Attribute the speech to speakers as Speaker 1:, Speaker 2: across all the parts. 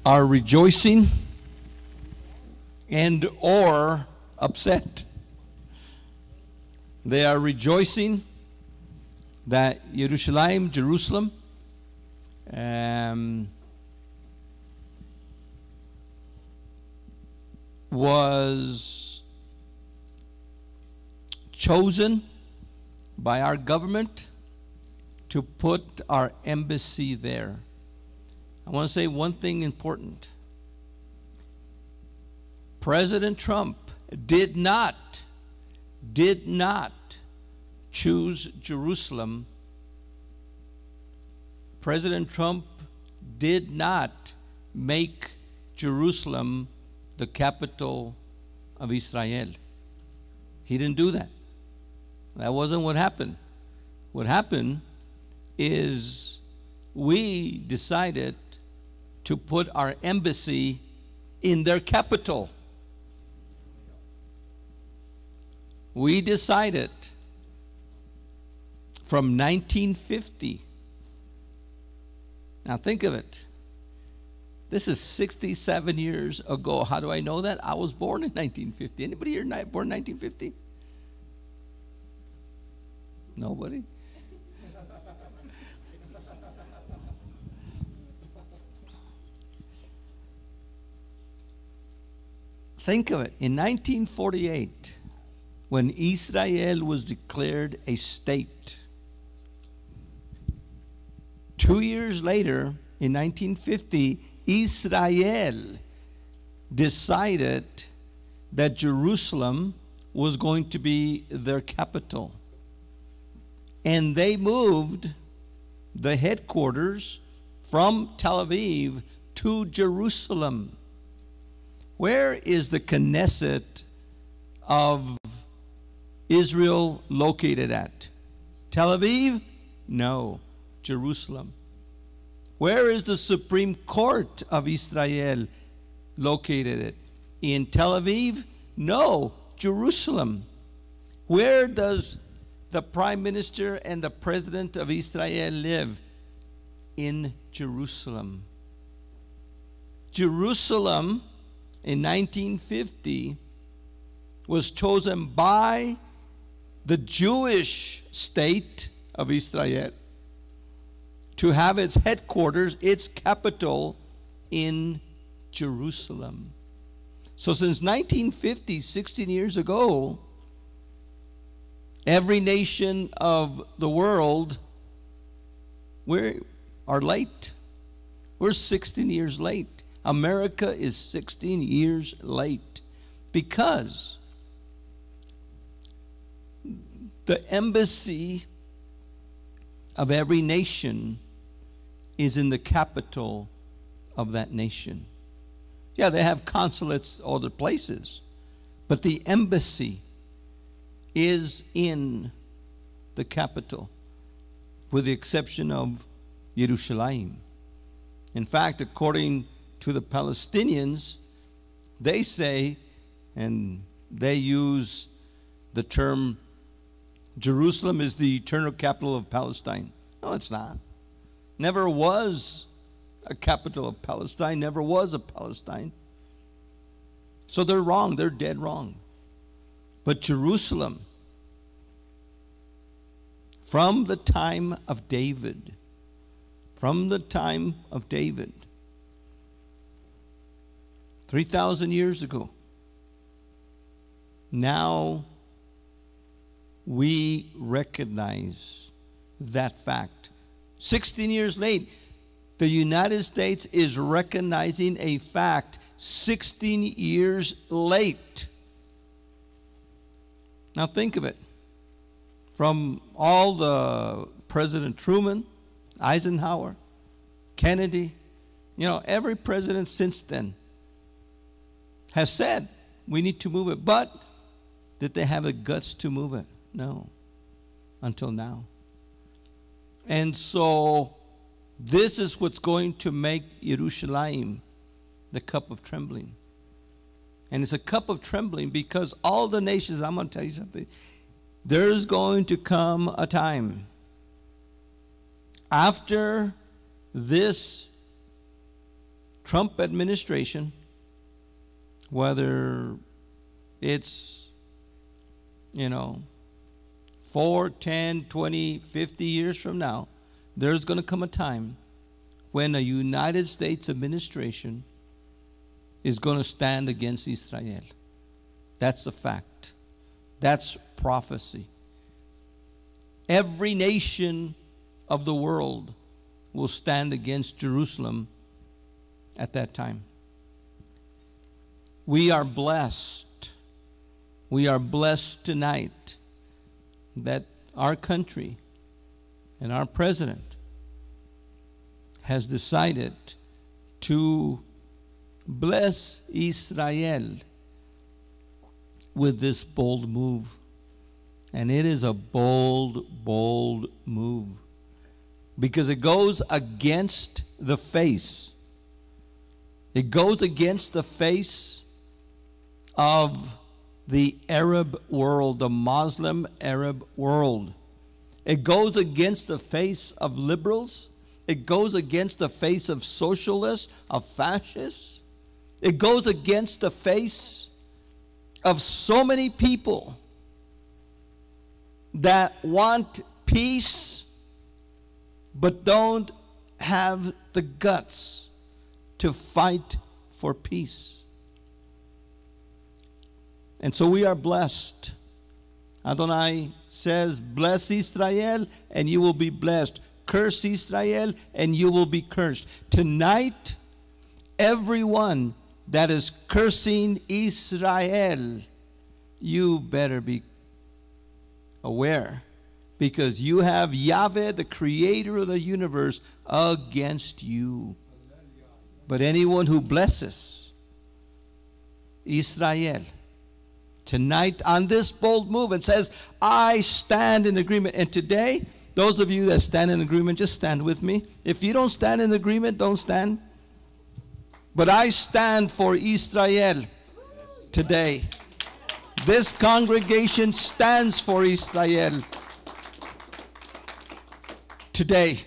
Speaker 1: are rejoicing and or upset. They are rejoicing that Jerusalem, was chosen by our government to put our embassy there. I want to say one thing important. President Trump did not choose Jerusalem. President Trump did not make Jerusalem the capital of Israel. He didn't do that. That wasn't what happened. What happened is we decided to put our embassy in their capital. We decided from 1950. Now think of it. This is 67 years ago. How do I know that? I was born in 1950. Anybody here born in 1950? Nobody? Think of it. In 1948, when Israel was declared a state, 2 years later, in 1950, Israel decided that Jerusalem was going to be their capital. And they moved the headquarters from Tel Aviv to Jerusalem. Where is the Knesset of Israel located at? Tel Aviv? No, Jerusalem. Where is the Supreme Court of Israel located at? In Tel Aviv? No, Jerusalem. Where does the Prime Minister and the President of Israel live? In Jerusalem. Jerusalem in 1950 was chosen by the Jewish state of Israel to have its headquarters, its capital, in Jerusalem. So since 1950, 16 years ago, every nation of the world, we are late. We're 16 years late. America is 16 years late because the embassy of every nation is in the capital of that nation. Yeah, they have consulates other places, but the embassy is in the capital, with the exception of Jerusalem. In fact, according to the Palestinians, they say, and they use the term, Jerusalem is the eternal capital of Palestine. No, it's not. Never was a capital of Palestine, never was a Palestine. So they're wrong, they're dead wrong. But Jerusalem, from the time of David, 3,000 years ago, now we recognize that fact. 16 years late, the United States is recognizing a fact 16 years late. Now think of it. From all the President Truman, Eisenhower, Kennedy, every president since then has said we need to move it. But did they have the guts to move it? No, until now. And so this is what's going to make Jerusalem the cup of trembling. And it's a cup of trembling because all the nations, I'm going to tell you something, there's going to come a time after this Trump administration, whether it's, 4, 10, 20, 50 years from now, there's going to come a time when a United States administration is going to stand against Israel. That's a fact. That's prophecy. Every nation of the world will stand against Jerusalem at that time. We are blessed. We are blessed tonight that our country and our president has decided to bless Israel with this bold move. And it is a bold, bold move, because it goes against the face. It goes against the face of the Arab world, the Muslim Arab world. It goes against the face of liberals. It goes against the face of socialists, of fascists. It goes against the face of so many people that want peace but don't have the guts to fight for peace. And so we are blessed. Adonai says, bless Israel and you will be blessed. Curse Israel and you will be cursed. Tonight, everyone that is cursing Israel, you better be aware, because you have Yahweh, the creator of the universe, against you. But anyone who blesses Israel tonight on this bold move and says, I stand in agreement. And today, those of you that stand in agreement, just stand with me. If you don't stand in agreement, don't stand. But I stand for Israel today. This congregation stands for Israel today.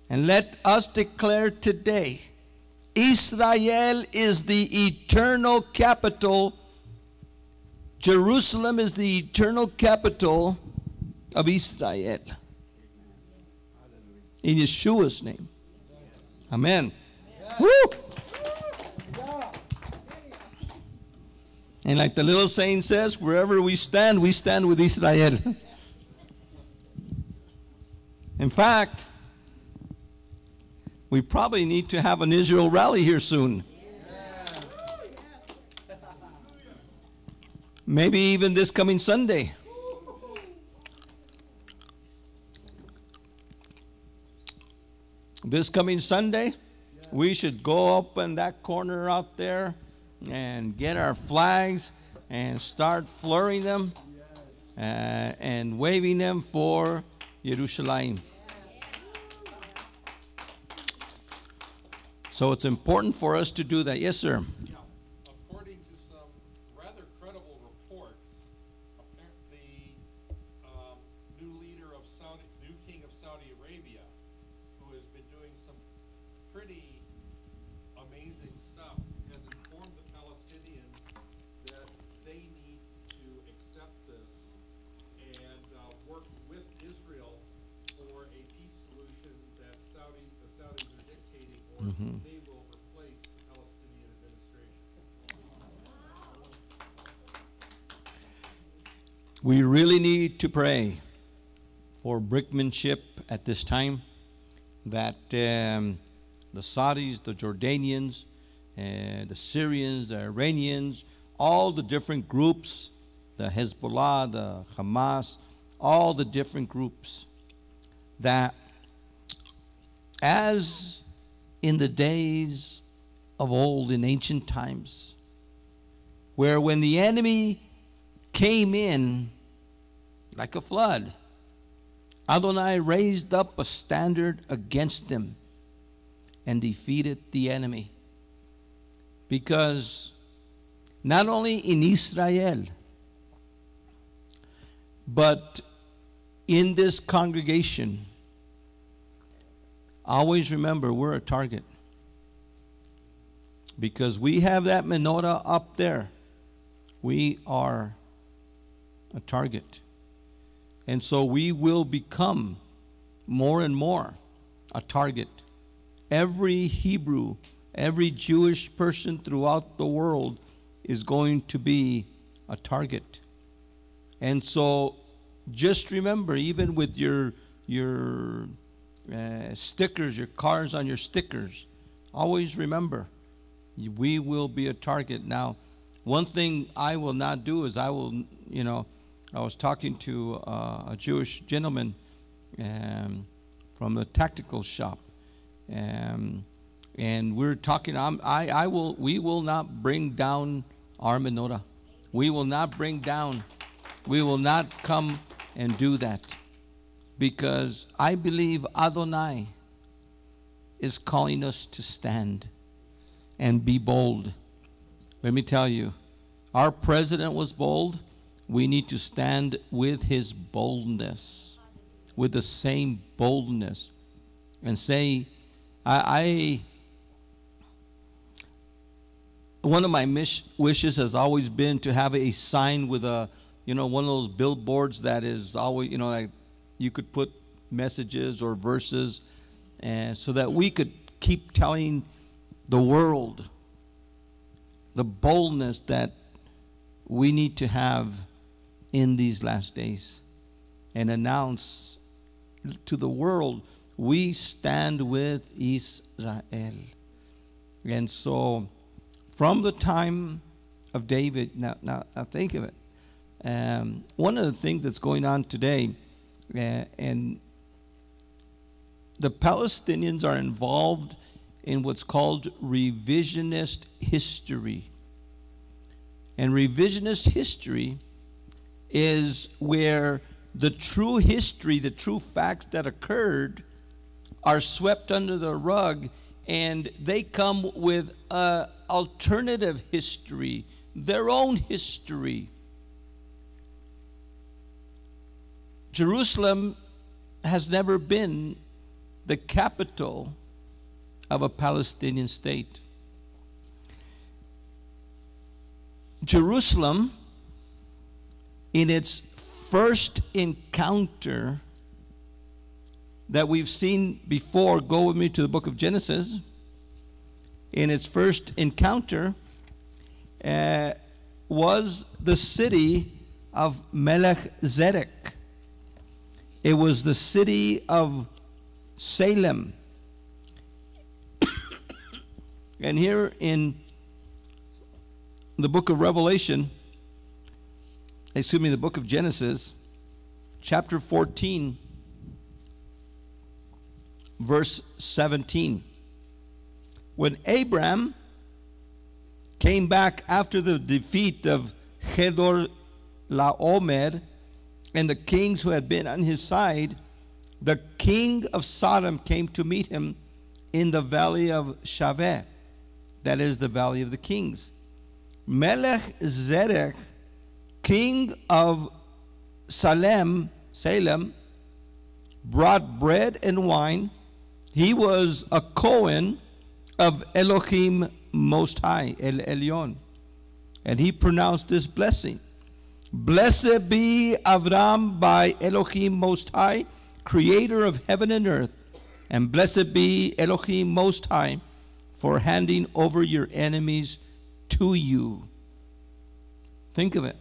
Speaker 1: And let us declare today, Israel is the eternal capital. Jerusalem is the eternal capital of Israel. In Yeshua's name. Amen. Woo! And like the little saying says, wherever we stand with Israel. In fact, we probably need to have an Israel rally here soon. Maybe even this coming Sunday. This coming Sunday, we should go up in that corner out there and get our flags and start fluttering them and waving them for Jerusalem. So it's important for us to do that. Yes, sir.
Speaker 2: Yeah. According to some rather credible reports, apparently new leader of new king of Saudi Arabia, who has been doing some pretty amazing stuff, has informed the Palestinians that they need to accept this and work with Israel for a peace solution that the Saudis are dictating, or they will replace the Palestinian administration.
Speaker 1: We really need to pray for brinkmanship at this time, that the Saudis, the Jordanians, the Syrians, the Iranians, all the different groups, the Hezbollah, the Hamas, all the different groups, that as in the days of old, in ancient times, where when the enemy came in like a flood, Adonai raised up a standard against them and defeated the enemy. Because not only in Israel, but in this congregation, always remember we're a target. Because we have that menorah up there. We are a target. And so we will become more and more a target. Every Hebrew, every Jewish person throughout the world is going to be a target. And so just remember, even with your stickers, your cars on your stickers, always remember, we will be a target. Now, one thing I will not do is I was talking to a Jewish gentleman from the tactical shop, and we're talking. We will not bring down our menorah. We will not bring down. We will not come and do that, because I believe Adonai is calling us to stand and be bold. Let me tell you, our president was bold. We need to stand with his boldness, with the same boldness, and say, one of my wishes has always been to have a sign with a, one of those billboards that is always, like you could put messages or verses, and so that we could keep telling the world the boldness that we need to have in these last days, and announce to the world, we stand with Israel. And so from the time of David, now think of it. One of the things that's going on today, and the Palestinians are involved in what's called revisionist history. And revisionist history is where the true history, the true facts that occurred are swept under the rug, and they come with an alternative history, their own history. Jerusalem has never been the capital of a Palestinian state. Jerusalem, in its first encounter that we've seen before, go with me to the book of Genesis. In its first encounter was the city of Melech-Zedek. It was the city of Salem. And here in the book of Revelation, the book of Genesis, chapter 14, verse 17. When Abram came back after the defeat of Chedor Laomer and the kings who had been on his side, the king of Sodom came to meet him in the valley of Shaveh, that is the valley of the kings. Melech-Zedek, king of Salem, brought bread and wine. He was a Cohen of Elohim Most High, El Elyon. And he pronounced this blessing. Blessed be Avram by Elohim Most High, creator of heaven and earth. And blessed be Elohim Most High for handing over your enemies to you. Think of it.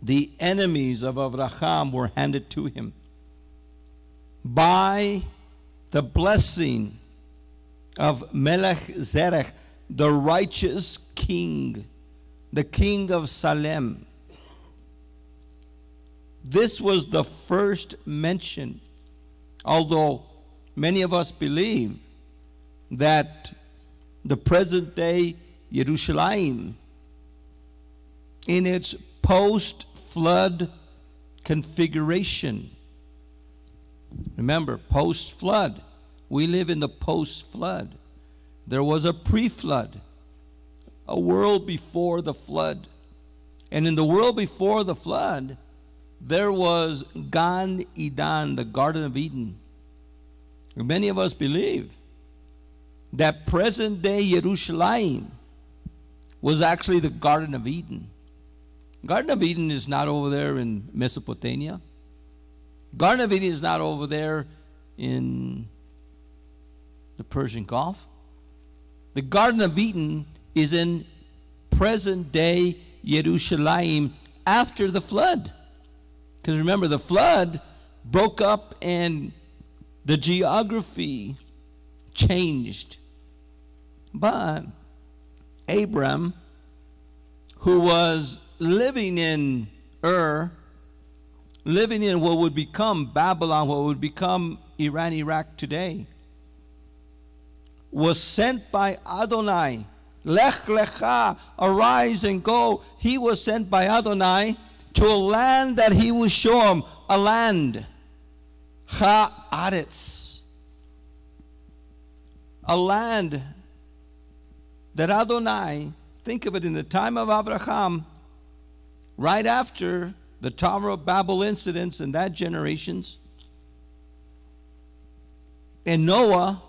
Speaker 1: The enemies of Abraham were handed to him by the blessing of Melech-Zedek, the righteous king, the king of Salem. This was the first mention, although many of us believe that the present day Jerusalem, in its post-flood configuration. Remember, post-flood. We live in the post-flood. There was a pre-flood, a world before the flood. And in the world before the flood, there was Gan Eden, the Garden of Eden. Many of us believe that present-day Jerusalem was actually the Garden of Eden. Garden of Eden is not over there in Mesopotamia. Garden of Eden is not over there in the Persian Gulf. The Garden of Eden is in present-day Jerusalem after the flood. Because remember, the flood broke up and the geography changed. But Abram, who was living in living in what would become Babylon, what would become Iran, Iraq today, was sent by Adonai. Lech lecha, arise and go. He was sent by Adonai to a land that he would show him, a land, Haaretz, a land that Adonai, think of it, in the time of Abraham, right after the Tower of Babel incidents in that generations, and Noah,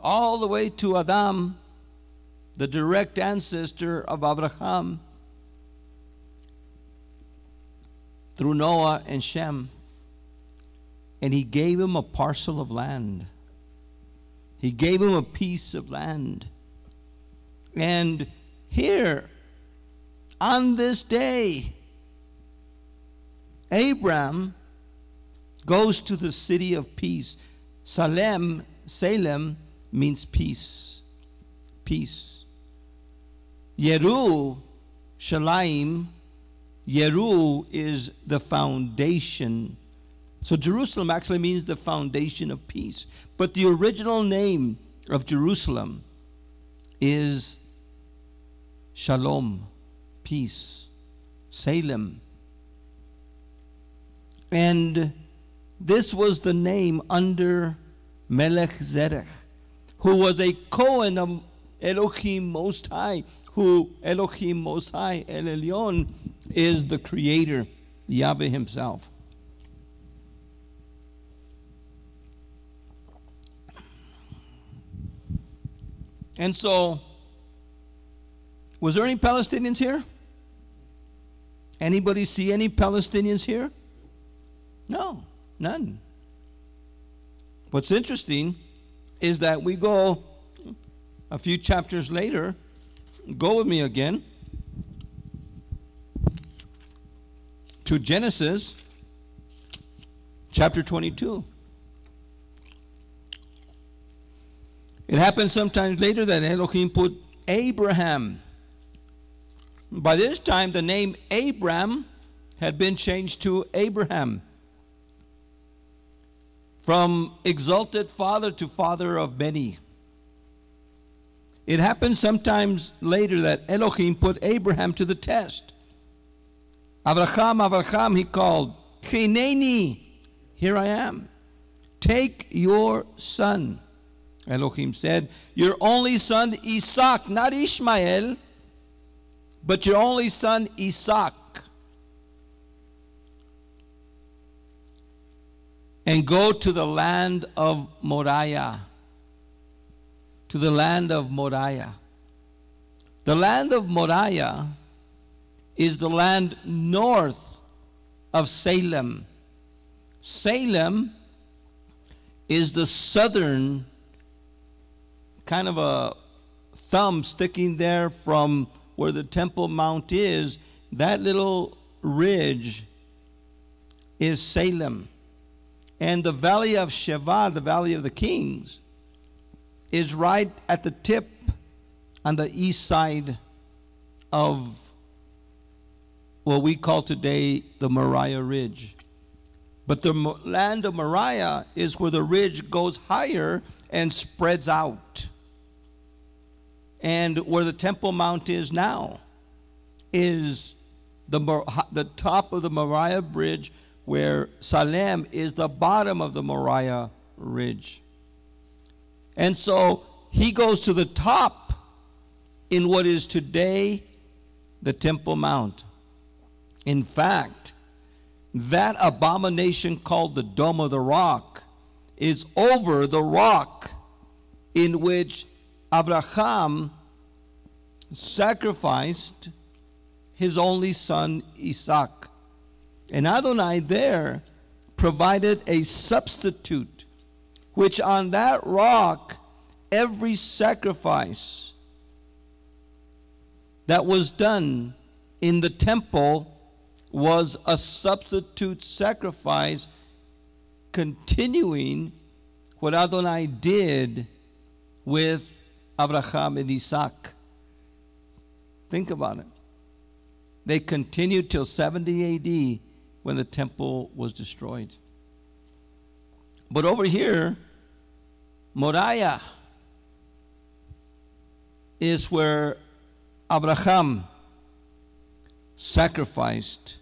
Speaker 1: all the way to Adam, the direct ancestor of Abraham, through Noah and Shem. And he gave him a parcel of land. He gave him a piece of land. And here, on this day, Abram goes to the city of peace. Salem means peace. Peace. Yerushalayim, Yeru is the foundation. So Jerusalem actually means the foundation of peace. But the original name of Jerusalem is Shalom, peace, Salem. And this was the name under Melchizedek, who was a Cohen of Elohim Most High, who Elohim Most High, El Elyon, is the creator, Yahweh himself. And so, was there any Palestinians here? Anybody see any Palestinians here? No, none. What's interesting is that we go a few chapters later. Go with me again to Genesis chapter 22. It happened sometimes later that Elohim put Abraham. By this time, the name Abram had been changed to Abraham, from exalted father to father of many. It happened sometimes later that Elohim put Abraham to the test. Avraham, Avraham, he called. Chineni, here I am. Take your son. Elohim said, your only son Isaac, not Ishmael, but your only son Isaac. And go to the land of Moriah. To the land of Moriah. The land of Moriah is the land north of Salem. Salem is the southern kind of a thumb sticking there from where the Temple Mount is. That little ridge is Salem. And the valley of Sheva, the valley of the kings, is right at the tip on the east side of what we call today the Moriah Ridge. But the land of Moriah is where the ridge goes higher and spreads out. And where the Temple Mount is now is the top of the Moriah Bridge, where Salem is the bottom of the Moriah Ridge. And so he goes to the top in what is today the Temple Mount. In fact, that abomination called the Dome of the Rock is over the rock in which Abraham sacrificed his only son Isaac. And Adonai there provided a substitute, which on that rock, every sacrifice that was done in the temple was a substitute sacrifice, continuing what Adonai did with Abraham and Isaac. Think about it. They continued till 70 AD when the temple was destroyed. But over here, Moriah is where Abraham sacrificed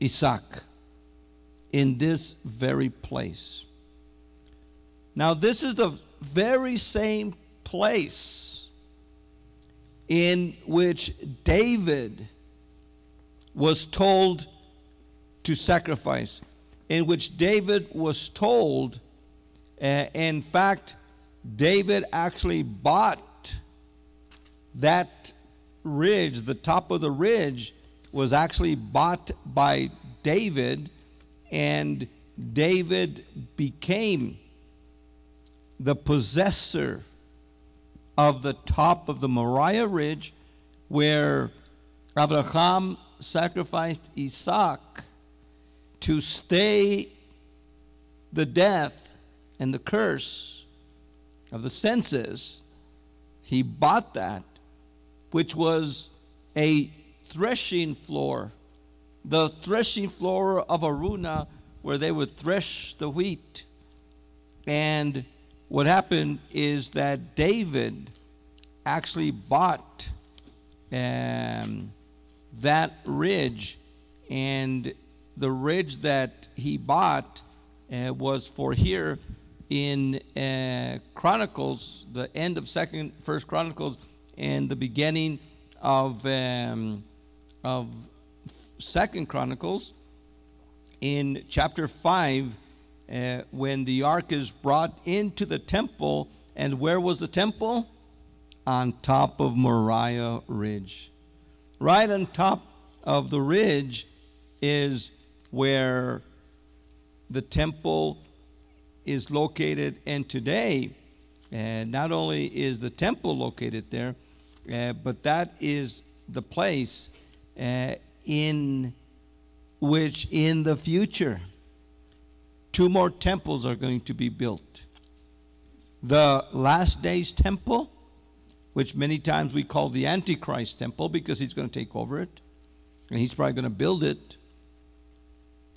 Speaker 1: Isaac, in this very place. Now, this is the very same place in which David was told to sacrifice, in which David was told, in fact, David actually bought that ridge. The top of the ridge was actually bought by David, and David became the possessor of the top of the Moriah Ridge, where Abraham sacrificed Isaac to stay the death and the curse of the census. He bought that, which was a threshing floor, the threshing floor of Aruna, where they would thresh the wheat. And what happened is that David actually bought that ridge, and the ridge that he bought was for here in Chronicles, the end of First Chronicles, and the beginning of Second Chronicles, in chapter 5, when the ark is brought into the temple. And where was the temple? On top of Moriah Ridge. Right on top of the ridge is where the temple is located. And today, not only is the temple located there, but that is the place in which in the future 2 more temples are going to be built. The last days temple, which many times we call the Antichrist temple, because he's going to take over it, and he's probably going to build it,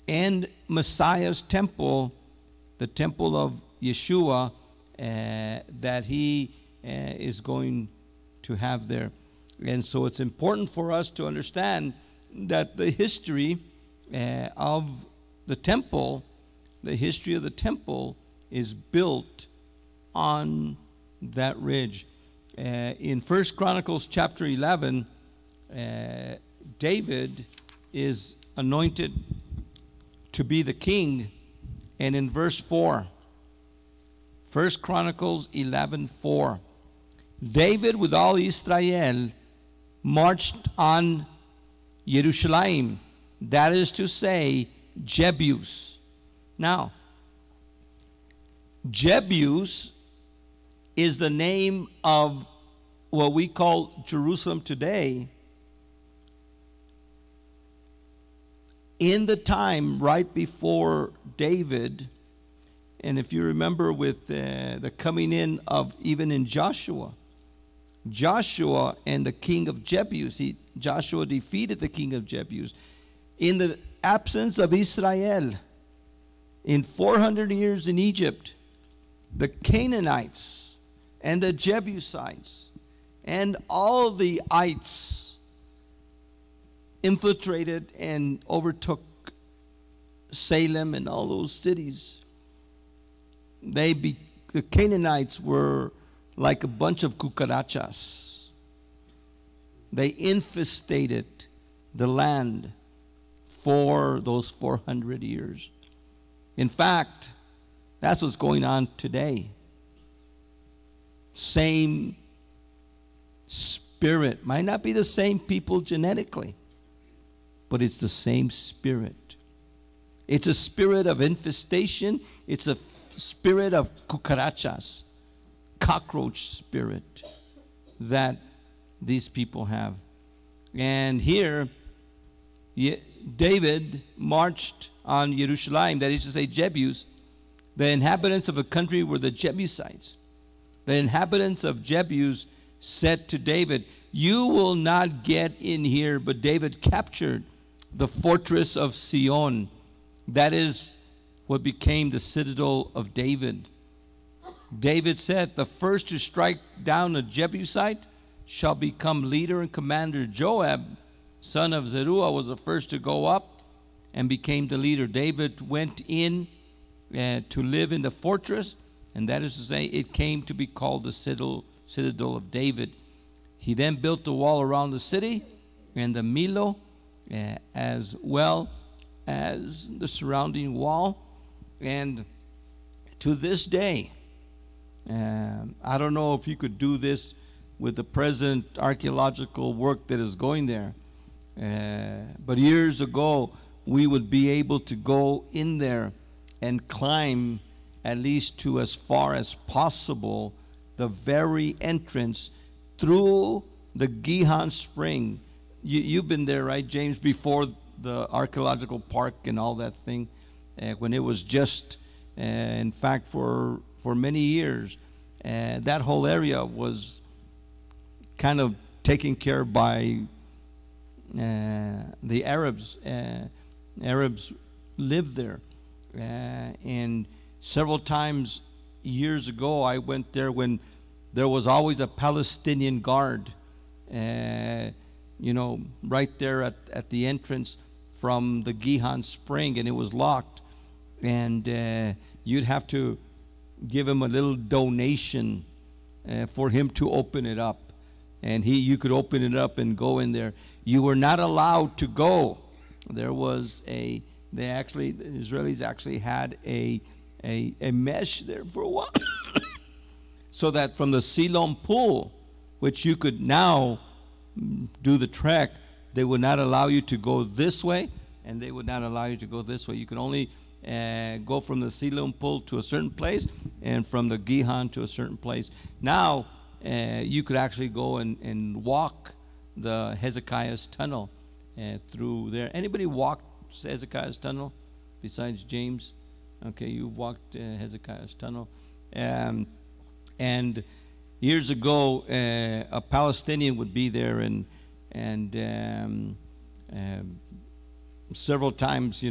Speaker 1: and Messiah's temple, the temple of Yeshua, that he is going to have there. And so it's important for us to understand that the history of the temple, is built on that ridge. In First Chronicles chapter 11, David is anointed to be the king. And in verse 4, First Chronicles 11:4, David with all Israel marched on Jerusalem, that is to say, Jebus. Now, Jebus is the name of what we call Jerusalem today. In the time right before David, and if you remember with the coming in of even in Joshua and the king of Jebus, Joshua defeated the king of Jebus. In the absence of Israel, in 400 years in Egypt, the Canaanites and the Jebusites and all the ites infiltrated and overtook Salem and all those cities. The Canaanites were like a bunch of cucarachas. They infestated the land for those 400 years. In fact, that's what's going on today. same spirit. Might not be the same people genetically, but it's the same spirit. It's a spirit of infestation. It's a spirit of cucarachas, cockroach spirit that these people have. And here, David marched on Jerusalem, that is to say, Jebus. The inhabitants of a country were the Jebusites. The inhabitants of Jebus said to David, "You will not get in here." But David captured the fortress of Sion. That is what became the citadel of David. David said, "The first to strike down a Jebusite shall become leader and commander." Joab, son of Zeruiah, was the first to go up and became the leader. David went in to live in the fortress, and that is to say, it came to be called the citadel of David. He then built the wall around the city and the Milo, as well as the surrounding wall. And to this day, I don't know if you could do this with the present archaeological work that is going there, but years ago we would be able to go in there and climb at least to as far as possible the very entrance through the Gihon Spring. You've been there, right, James, before the archaeological park and all that thing, when it was just, in fact, for many years, that whole area was kind of taken care of by the Arabs. Arabs lived there. And several times years ago, I went there when there was always a Palestinian guard, right there at the entrance from the Gihon Spring, and it was locked. And you'd have to give him a little donation for him to open it up. And you could open it up and go in there. You were not allowed to go. There was the Israelis actually had a mesh there for a while, so that from the Siloam pool, which you could now do the trek, they would not allow you to go this way, and they would not allow you to go this way. You could only go from the Siloam pool to a certain place, and from the Gihon to a certain place. Now you could actually go and walk the Hezekiah's tunnel through there. Anybody walked Hezekiah's tunnel besides James? Okay, you walked Hezekiah's tunnel. And years ago, a Palestinian would be there, and several times,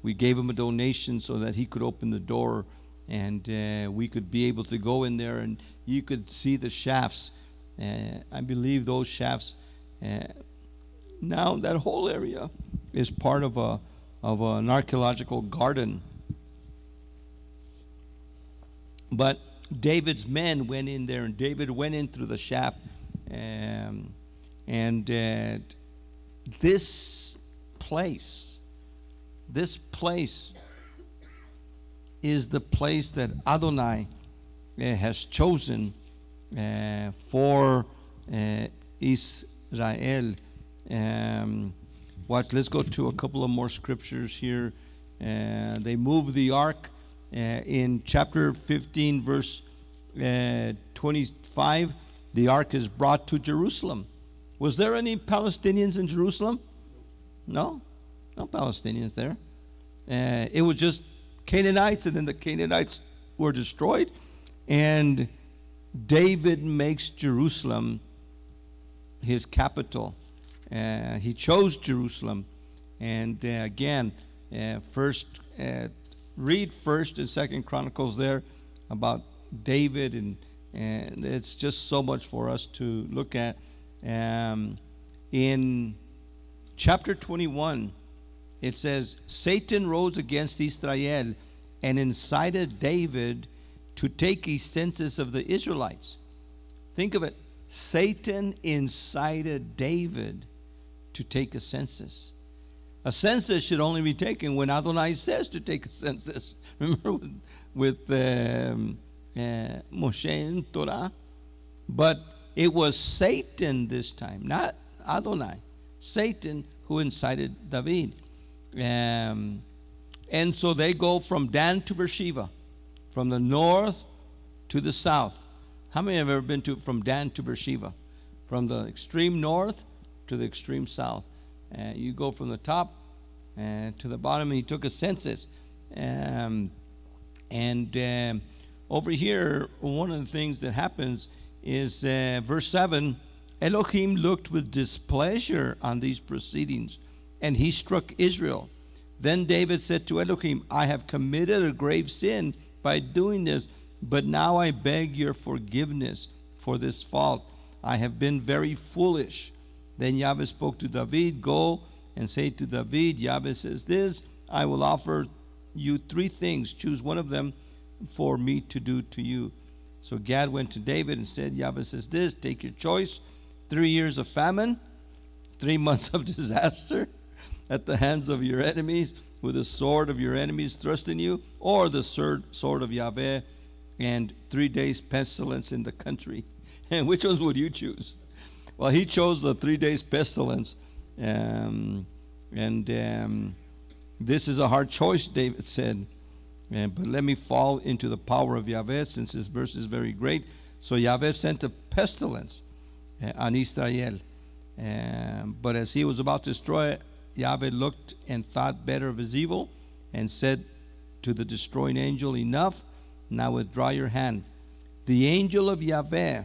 Speaker 1: we gave him a donation so that he could open the door, and we could be able to go in there, and you could see the shafts. I believe those shafts, now that whole area is part of an archaeological garden. But David's men went in there, and David went in through the shaft, and this place is the place that Adonai has chosen for Israel. Let's go to a couple of more scriptures here. They moved the ark in chapter 15, verse 25. The ark is brought to Jerusalem. Was there any Palestinians in Jerusalem? No Palestinians there. It was just Canaanites, and then the Canaanites were destroyed, and David makes Jerusalem his capital. He chose Jerusalem, and again, read 1st and 2nd Chronicles there about David, and it's just so much for us to look at. In chapter 21, it says, Satan rose against Israel and incited David to take a census of the Israelites. Think of it. Satan incited David to take a census. A census should only be taken when Adonai says to take a census. Remember with Moshe in Torah, But it was Satan this time, not Adonai. Satan who incited David. And so they go from Dan to Beersheba, from the north to the south. How many have ever been from Dan to Beersheba? From the extreme north to the extreme south. You go from the top to the bottom, and he took a census. Over here, one of the things that happens is verse 7, Elohim looked with displeasure on these proceedings, and he struck Israel. Then David said to Elohim, I have committed a grave sin by doing this, but now I beg your forgiveness for this fault. I have been very foolish. Then Yahweh spoke to David, go and say to David, Yahweh says this, I will offer you 3 things. Choose one of them for me to do to you. So Gad went to David and said, Yahweh says this, take your choice, 3 years of famine, 3 months of disaster at the hands of your enemies, with the sword of your enemies thrust in you, or the sword of Yahweh, and 3 days pestilence in the country. And which ones would you choose? Well, he chose the 3 days pestilence. This is a hard choice, David said. But let me fall into the power of Yahweh, since this verse is very great. So Yahweh sent a pestilence on Israel. But as he was about to destroy it, Yahweh looked and thought better of his evil, and said to the destroying angel, enough, now withdraw your hand. The angel of Yahweh,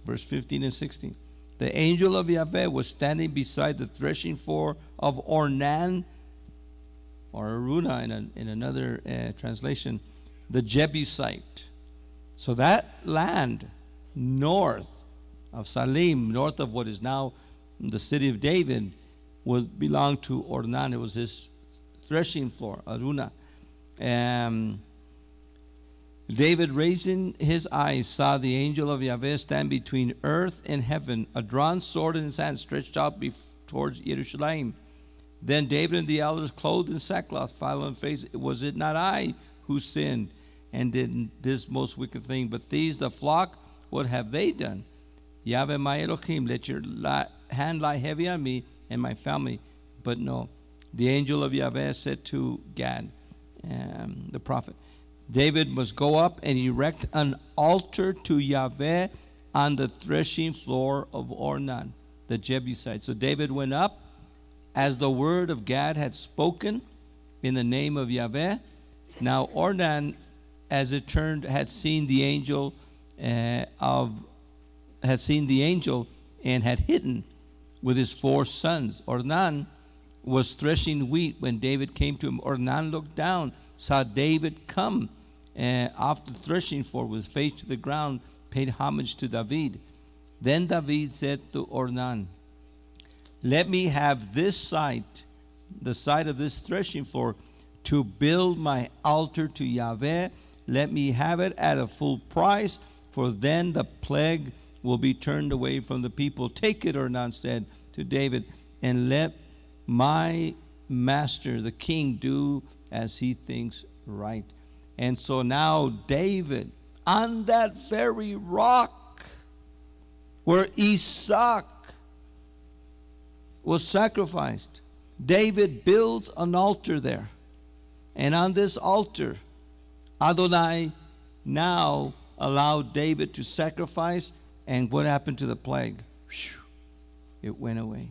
Speaker 1: verse 15 and 16, the angel of Yahweh was standing beside the threshing floor of Ornan, or Aruna in another translation, the Jebusite. So that land north of Salim, north of what is now the city of David, belonged to Ornan. It was his threshing floor, Aruna. David, raising his eyes, saw the angel of Yahweh stand between earth and heaven, a drawn sword in his hand, stretched out towards Jerusalem. Then David and the elders, clothed in sackcloth, fell on face. Was it not I who sinned and did this most wicked thing? But these, the flock, what have they done? Yahweh my Elohim, let your hand lie heavy on me and my family. But no, the angel of Yahweh said to Gad, the prophet, David must go up and erect an altar to Yahweh on the threshing floor of Ornan, the Jebusite. So David went up as the word of Gad had spoken in the name of Yahweh. Now Ornan, as it turned, had seen the angel and had hidden with his 4 sons. Ornan was threshing wheat when David came to him. Ornan looked down, saw David come off the threshing floor with face to the ground, paid homage to David. Then David said to Ornan, let me have this site, the site of this threshing floor, to build my altar to Yahweh. Let me have it at a full price, for then the plague will be turned away from the people. Take it, Ornan said to David, and let my master, the king, do as he thinks right. And so now David, on that very rock where Isaac was sacrificed, David builds an altar there. And on this altar, Adonai now allowed David to sacrifice. And what happened to the plague? It went away.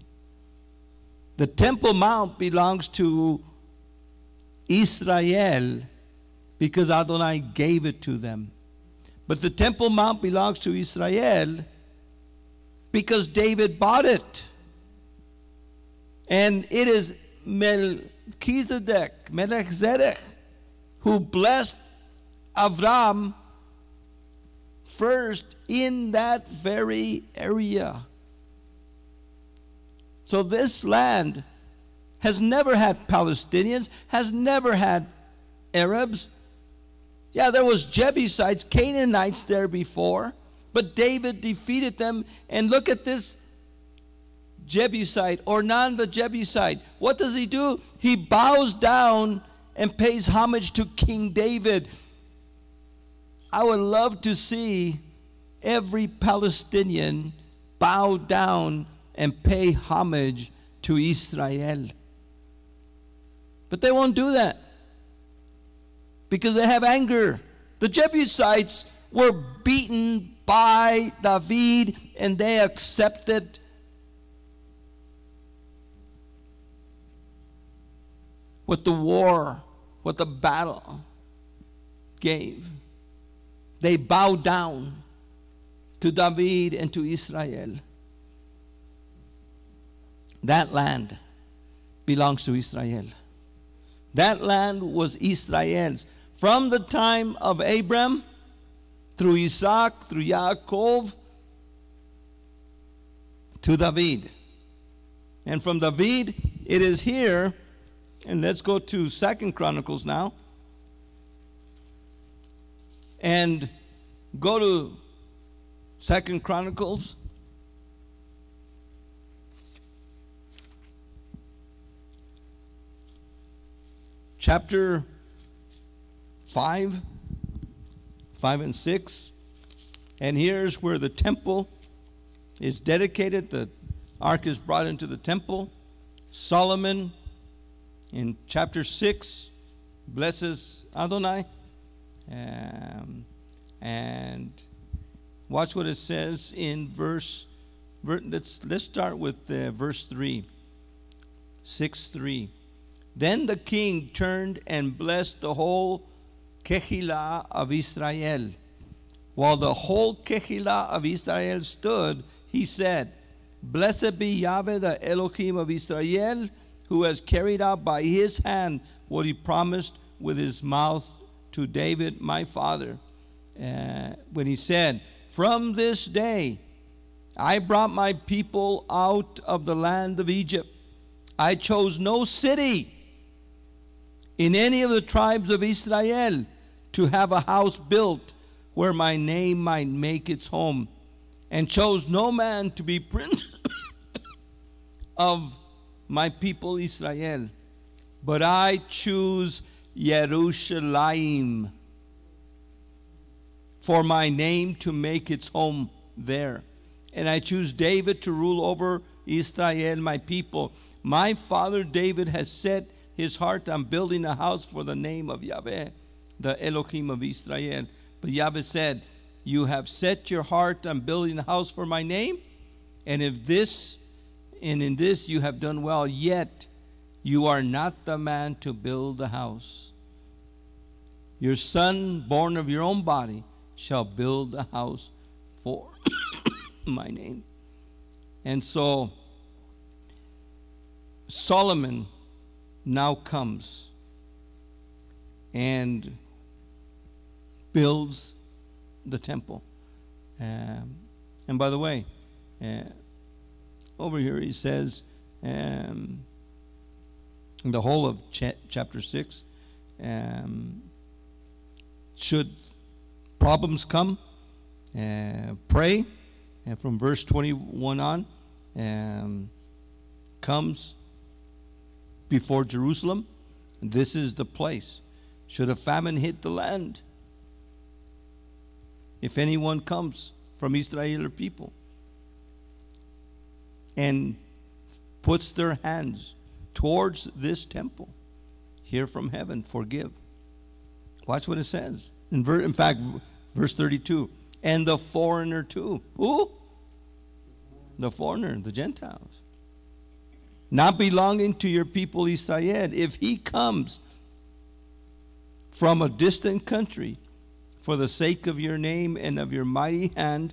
Speaker 1: The Temple Mount belongs to Israel because Adonai gave it to them. But the Temple Mount belongs to Israel because David bought it. And it is Melchizedek, who blessed Avram first in that very area. So this land has never had Palestinians, has never had Arabs. Yeah, there was Jebusites, Canaanites there before, but David defeated them. And look at this Jebusite, Ornan the Jebusite. What does he do? He bows down and pays homage to King David. I would love to see every Palestinian bow down and pay homage to Israel. But they won't do that because they have anger. The Jebusites were beaten by David, and they accepted what the war, what the battle gave. They bowed down to David and to Israel. That land belongs to Israel. That land was Israel's. From the time of Abram, through Isaac, through Yaakov, to David. And from David, it is here, and let's go to 2 Chronicles now. And go to 2 Chronicles. Chapter 5 and 6. And here's where the temple is dedicated. The ark is brought into the temple. Solomon, in chapter 6, blesses Adonai. And watch what it says in let's start with verse 3. 6:3. Then the king turned and blessed the whole Kehillah of Israel. While the whole Kehillah of Israel stood, he said, Blessed be Yahweh, the Elohim of Israel, who has carried out by his hand what he promised with his mouth to David, my father. When he said, From this day I brought my people out of the land of Egypt. I chose no city in any of the tribes of Israel to have a house built where my name might make its home, and chose no man to be prince of my people Israel. But I choose Jerusalem for my name to make its home there. And I choose David to rule over Israel, my people. My father David has set his heart on building a house for the name of Yahweh, the Elohim of Israel. But Yahweh said, You have set your heart on building a house for my name, and in this you have done well, yet you are not the man to build the house. Your son, born of your own body, shall build a house for my name. And so Solomon now comes and builds the temple. And by the way, over here he says, in the whole of chapter 6, should problems come, pray. And from verse 21 on, comes before Jerusalem. This is the place. Should a famine hit the land, if anyone comes from Israeli people and puts their hands towards this temple, hear from heaven, forgive. Watch what it says. In fact, verse 32. And the foreigner too. Who? The foreigner, the Gentiles. Not belonging to your people Israel. If he comes from a distant country for the sake of your name and of your mighty hand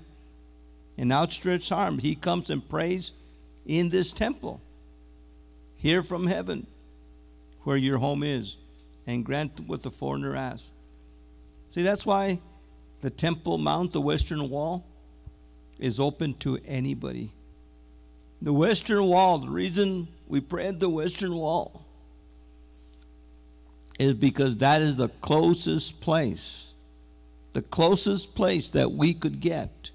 Speaker 1: and outstretched arm, he comes and prays in this temple. Hear from heaven where your home is and grant what the foreigner asks. See, that's why the Temple Mount, the Western Wall, is open to anybody. The Western Wall, the reason we pray at the Western Wall is because that is the closest place that we could get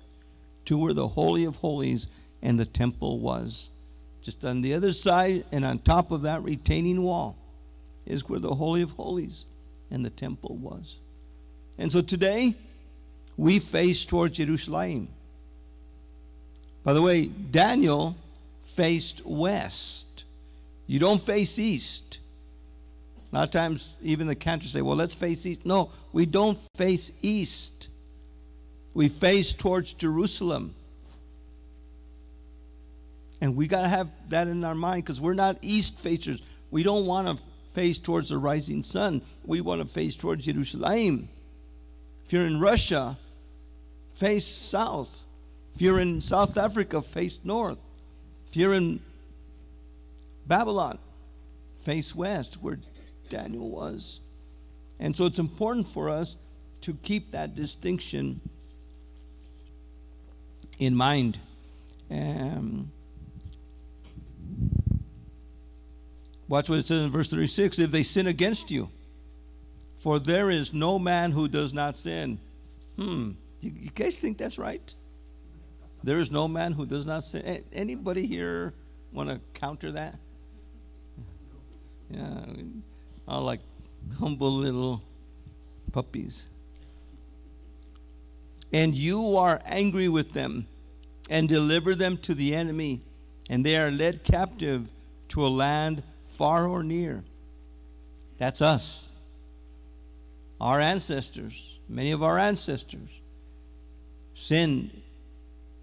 Speaker 1: to where the Holy of Holies and the temple was. Just on the other side and on top of that retaining wall is where the Holy of Holies and the temple was. And so today, we face towards Jerusalem. By the way, Daniel faced west. You don't face east. A lot of times, even the cantors say, well, let's face east. No, we don't face east. We face towards Jerusalem. And we got to have that in our mind, because we're not east facers. We don't want to face towards the rising sun. We want to face towards Jerusalem. If you're in Russia, face south. If you're in South Africa, face north. If you're in Babylon, face west, where Daniel was. And so it's important for us to keep that distinction in mind. Watch what it says in verse 36. If they sin against you, for there is no man who does not sin. You guys think that's right? There is no man who does not sin. Anybody here want to counter that? Yeah, all like humble little puppies. And you are angry with them and deliver them to the enemy, and they are led captive to a land far or near. That's us. Our ancestors, many of our ancestors sinned,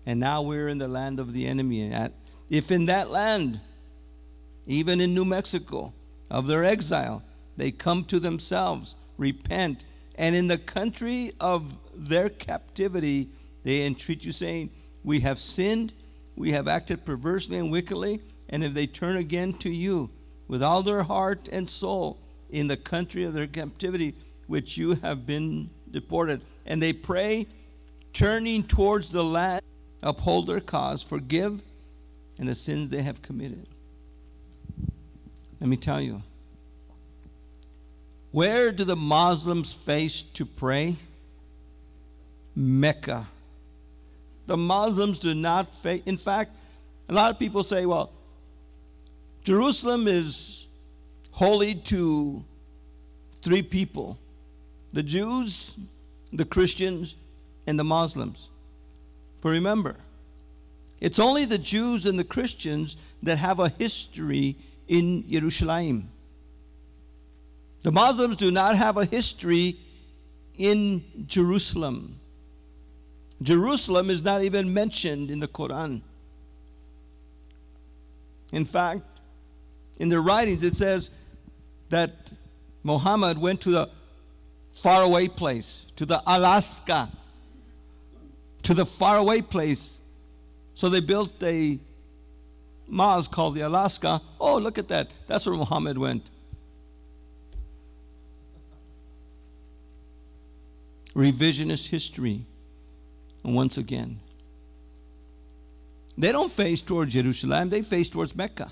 Speaker 1: and now we're in the land of the enemy. If in that land, even in New Mexico, of their exile, they come to themselves, repent, and in the country of their captivity, they entreat you, saying, we have sinned, we have acted perversely and wickedly, and if they turn again to you with all their heart and soul in the country of their captivity, which you have been deported, and they pray, turning towards the land, uphold their cause, forgive, and the sins they have committed. Let me tell you, where do the Muslims face to pray? Mecca. The Muslims do not face, in fact, a lot of people say, well, Jerusalem is holy to three people: the Jews, the Christians, and the Muslims. But remember, it's only the Jews and the Christians that have a history in Jerusalem. The Muslims do not have a history in Jerusalem. Jerusalem is not even mentioned in the Quran. In fact, in the writings it says that Muhammad went to the faraway place, to the Alaska, to the faraway place. So they built a mosque called the Alaska. Oh, look at that. That's where Muhammad went. Revisionist history. And once again, they don't face towards Jerusalem, they face towards Mecca.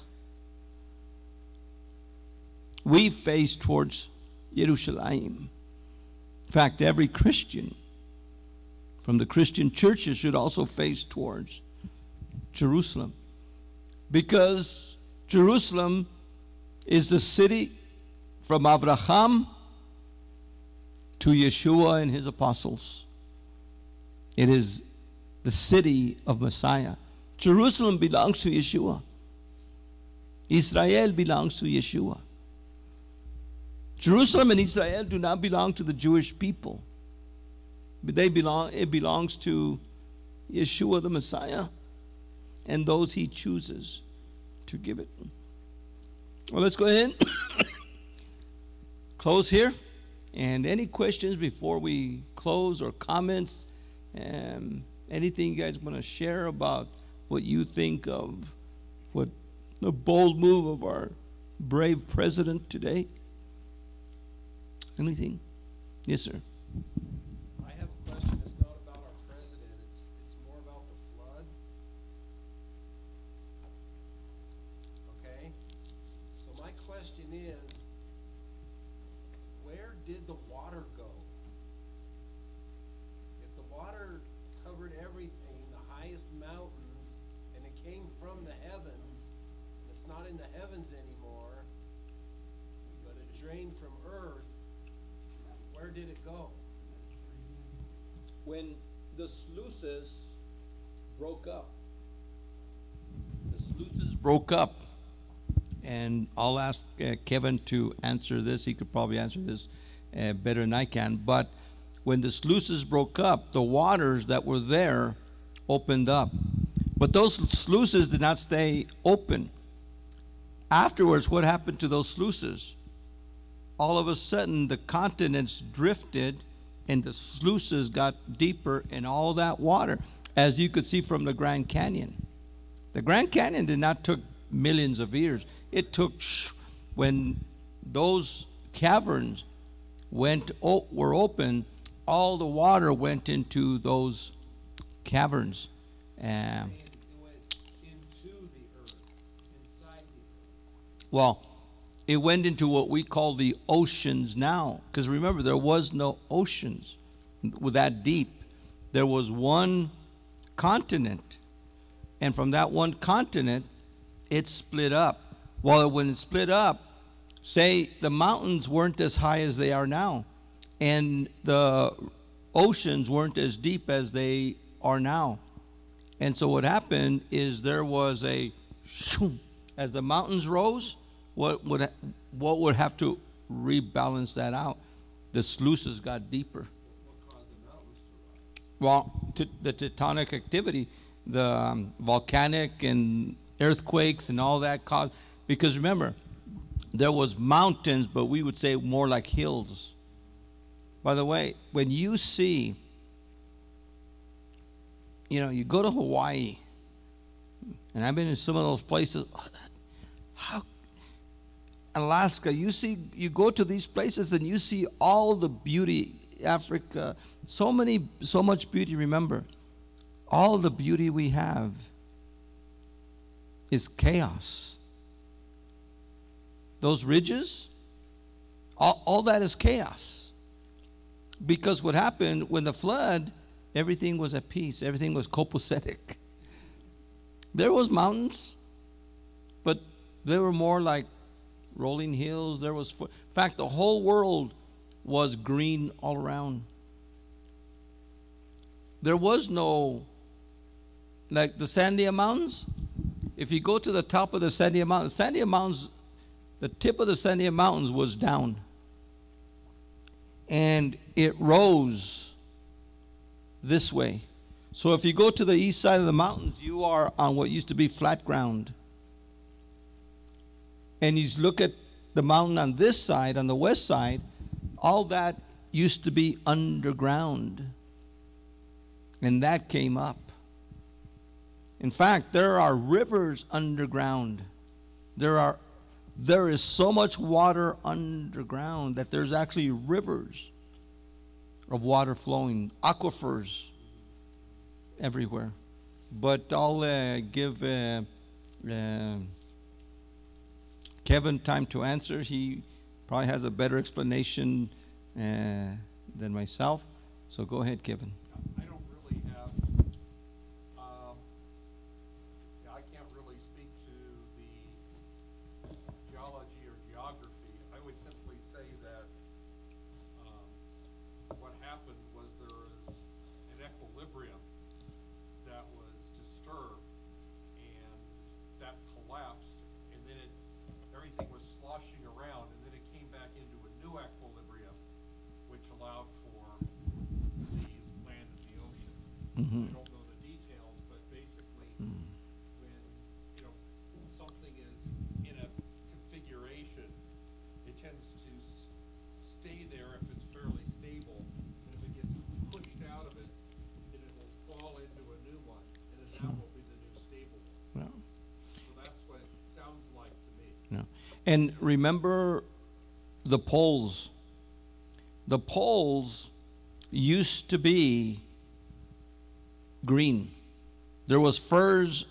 Speaker 1: We face towards Jerusalem. In fact, every Christian from the Christian churches should also face towards Jerusalem, because Jerusalem is the city from Abraham to Yeshua and his apostles. It is the city of Messiah. Jerusalem belongs to Yeshua. Israel belongs to Yeshua. Jerusalem and Israel do not belong to the Jewish people, but it belongs to Yeshua the Messiah and those he chooses to give it. Well, let's go ahead and close here. And any questions before we close, or comments? Anything you guys want to share about what you think of what the bold move of our brave president today? Anything? Yes, sir.
Speaker 3: I have a question. It's not about our president. It's more about the flood. Okay? So my question is, where did the water go? If the water covered everything, the highest mountains, and it came from the heavens, and it's not in the heavens anymore, but it drained from earth, where did it go?
Speaker 1: when the sluices broke up, and I'll ask Kevin to answer this. He could probably answer this better than I can. But when the sluices broke up, the waters that were there opened up. But those sluices did not stay open. Afterwards, what happened to those sluices? All of a sudden, the continents drifted and the sluices got deeper, and all that water, as you could see from the Grand Canyon. The Grand Canyon did not took millions of years. It took, when those caverns were open, all the water went into those caverns.
Speaker 3: It went into the earth, inside the earth.
Speaker 1: Well, it went into what we call the oceans now. Because remember, there was no oceans that deep. There was one continent. And from that one continent, it split up. Well, when it split up, say the mountains weren't as high as they are now. And the oceans weren't as deep as they are now. And so what happened is there was a, as the mountains rose, what would have to rebalance that out? The sluices got deeper.
Speaker 2: What caused the mountains to rise?
Speaker 1: Well, the tectonic activity, the volcanic and earthquakes and all that caused, because remember, there was mountains, but we would say more like hills. By the way, when you see, you go to Hawaii, and I've been in some of those places. How Alaska, you go to these places and you see all the beauty. Africa, so much beauty. Remember, all the beauty we have is chaos. Those ridges, all that is chaos. Because what happened when the flood, everything was at peace. Everything was copacetic. There was mountains, but they were more like rolling hills. In fact, the whole world was green all around. There was no, like the Sandia Mountains. If you go to the top of the Sandia Mountains, the tip of the Sandia Mountains was down. And it rose this way. So if you go to the east side of the mountains, you are on what used to be flat ground. And you look at the mountain on this side, on the west side, all that used to be underground. And that came up. In fact, there are rivers underground. There is so much water underground that there's actually rivers of water flowing, aquifers everywhere. But I'll give Kevin time to answer. He probably has a better explanation than myself. So go ahead, Kevin.
Speaker 2: I don't really have, I can't really speak to the geology or geography. I would simply say that what happened was there was an equilibrium that was disturbed, and that collapsed, and then everything was sloshing around, and then it came back into a new equilibrium, which allowed for the land and the ocean.
Speaker 1: Mm-hmm.
Speaker 2: I don't know the details, but basically, when something is in a configuration, it tends to stay there if it's fairly stable, and if it gets pushed out of it, then it will fall into a new one, and then that will be the new stable one.
Speaker 1: Yeah.
Speaker 2: So that's what it sounds like to me.
Speaker 1: Yeah. And remember the poles. The poles used to be green. There was ferns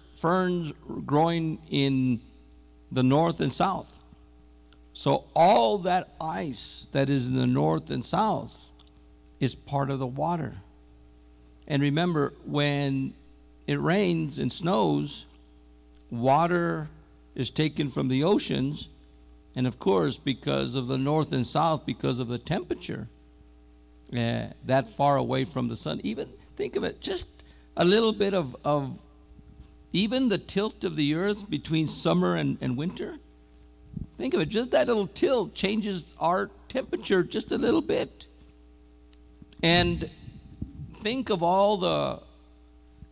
Speaker 1: growing in the north and south. So all that ice that is in the north and south is part of the water. And remember, when it rains and snows, water is taken from the oceans, and of course, because of the north and south, because of the temperature, that far away from the sun. Even think of it, just a little bit of even the tilt of the earth between summer and winter. Think of it, just that little tilt changes our temperature just a little bit. And think of all the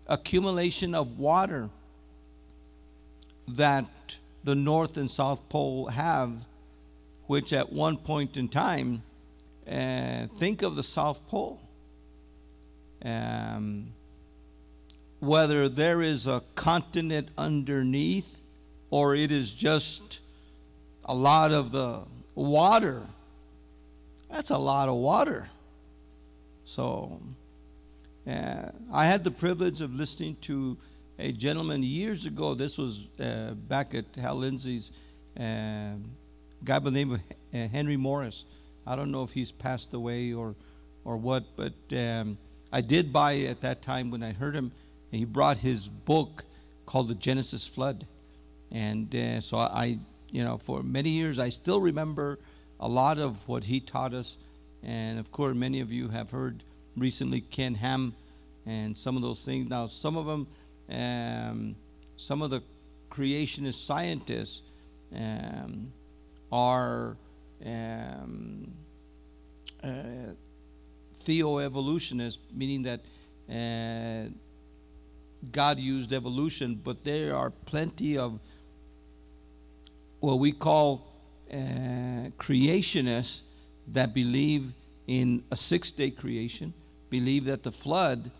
Speaker 1: accumulation of water that the North and South Pole have, which at one point in time, think of the South Pole. Whether there is a continent underneath or it is just a lot of the water, that's a lot of water. So I had the privilege of listening to a gentleman years ago. This was back at Hal Lindsey's, guy by the name of Henry Morris. I don't know if he's passed away or what, but I did buy at that time when I heard him, and he brought his book called The Genesis Flood. And so I, for many years, I still remember a lot of what he taught us. And of course, many of you have heard recently Ken Ham and some of those things. Now, some of them, some of the creationist scientists are theo-evolutionists, meaning that God used evolution, but there are plenty of what we call creationists that believe in a 6-day creation, believe that the flood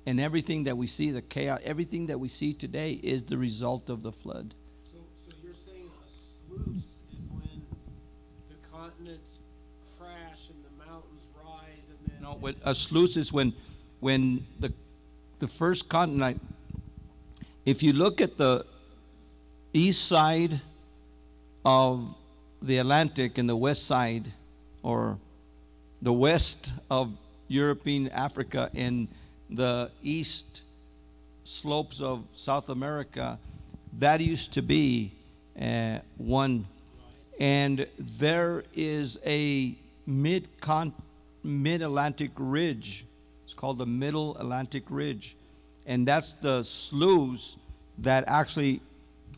Speaker 1: and everything that we see, the chaos, everything that we see today is the result of the flood.
Speaker 3: So you're saying a sluice is when the continents crash and the mountains rise, and then...
Speaker 1: No, a sluice is when the first continent, if you look at the east side of the Atlantic and the west side, or the west of European Africa and the east slopes of South America, that used to be one. And there is a mid-Atlantic ridge. It's called the Middle Atlantic Ridge. And that's the sluice that actually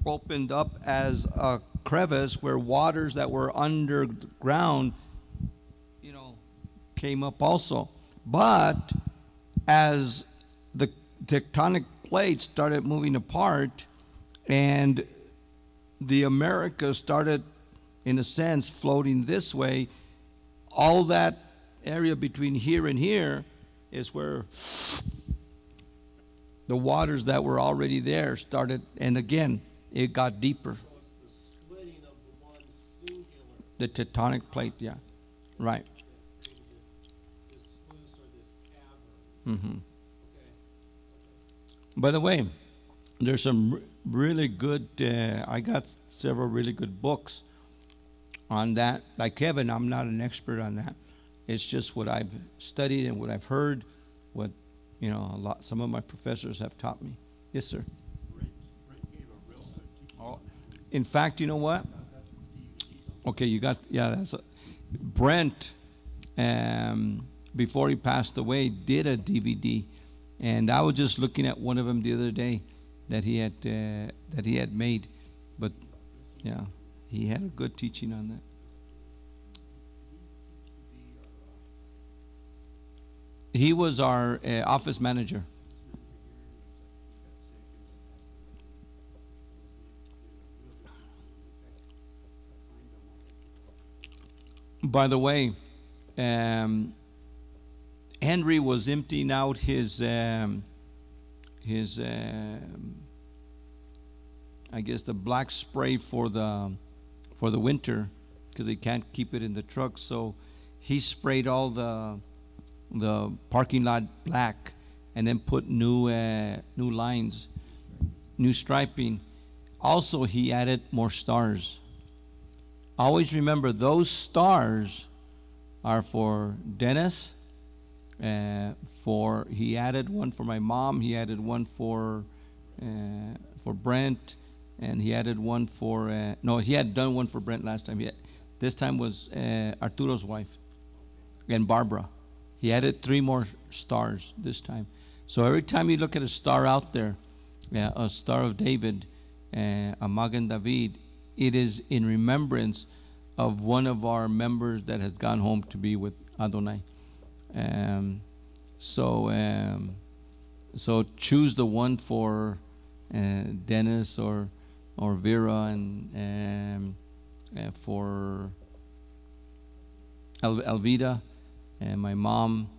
Speaker 1: opened up as a crevice where waters that were underground came up also. But as the tectonic plates started moving apart and the Americas started, in a sense, floating this way, all that area between here and here is where the waters that were already there started, and again, it got deeper.
Speaker 3: So it's the splitting of the one singular...
Speaker 1: The tectonic plate, yeah. Right.
Speaker 3: This sluice or this cavern.
Speaker 1: Mm-hmm.
Speaker 3: Okay.
Speaker 1: By the way, there's some really good, I got several really good books on that. Like Kevin, I'm not an expert on that. It's just what I've studied and what I've heard, what, some of my professors have taught me. Yes, sir.
Speaker 4: Brent gave a real good teaching.
Speaker 1: Oh, in fact, you know what? Okay, you got, that's Brent, before he passed away, did a DVD, and I was just looking at one of them the other day that he had made, but yeah, he had a good teaching on that. He was our office manager. By the way, Henry was emptying out his I guess the black spray for the winter, because he can't keep it in the truck. So he sprayed all the parking lot black, and then put new lines, new striping. Also, he added more stars. Always remember, those stars are for Dennis. He added one for my mom. He added one for Brent, and he added one for no, he had done one for Brent last time. This time was Arturo's wife and Barbara. He added 3 more stars this time. So every time you look at a star out there, a Star of David, a Magen David, it is in remembrance of one of our members that has gone home to be with Adonai. So choose the one for Dennis or Vera, and for Alvida, and my mom,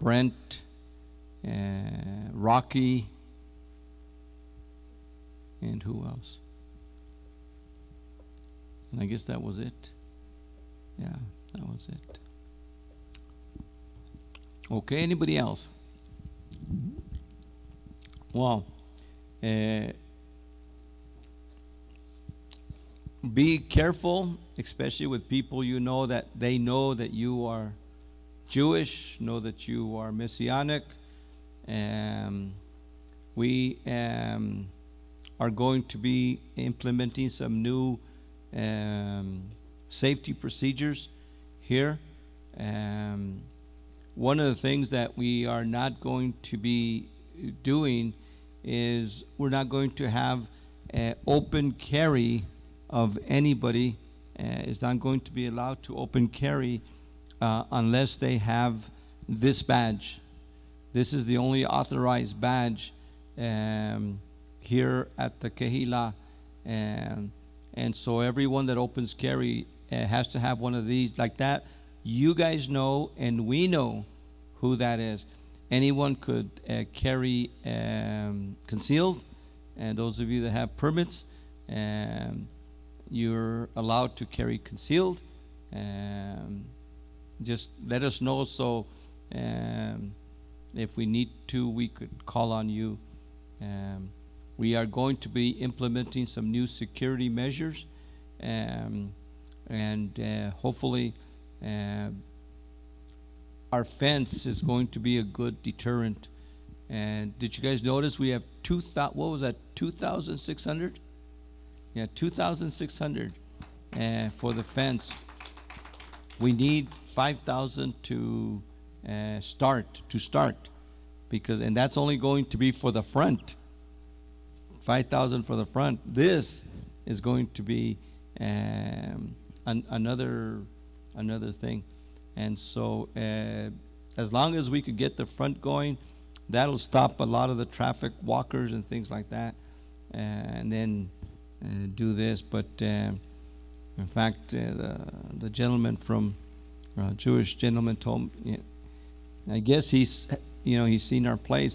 Speaker 1: Brent, Rocky, and who else? And I guess that was it. Yeah, that was it. Okay, anybody else? Well, be careful, especially with people you know that they know that you are Jewish, know that you are Messianic. We are going to be implementing some new safety procedures here. One of the things that we are not going to be doing is we're not going to have open carry of anybody. Is not going to be allowed to open carry unless they have this badge. This is the only authorized badge here at the Kehila, and so everyone that opens carry has to have one of these like that. You guys know, and we know who that is. Anyone could carry concealed, and those of you that have permits, you're allowed to carry concealed. Just let us know, so if we need to, we could call on you. We are going to be implementing some new security measures, and hopefully our fence is going to be a good deterrent. And did you guys notice we have 2,600? Yeah, 2,600 for the fence. We need 5,000 to start, because, and that's only going to be for the front. 5,000 for the front. This is going to be another thing. And so as long as we could get the front going, that'll stop a lot of the traffic walkers and things like that, and then do this. But in fact, the gentleman from Jewish gentleman told me, I guess he's seen our place.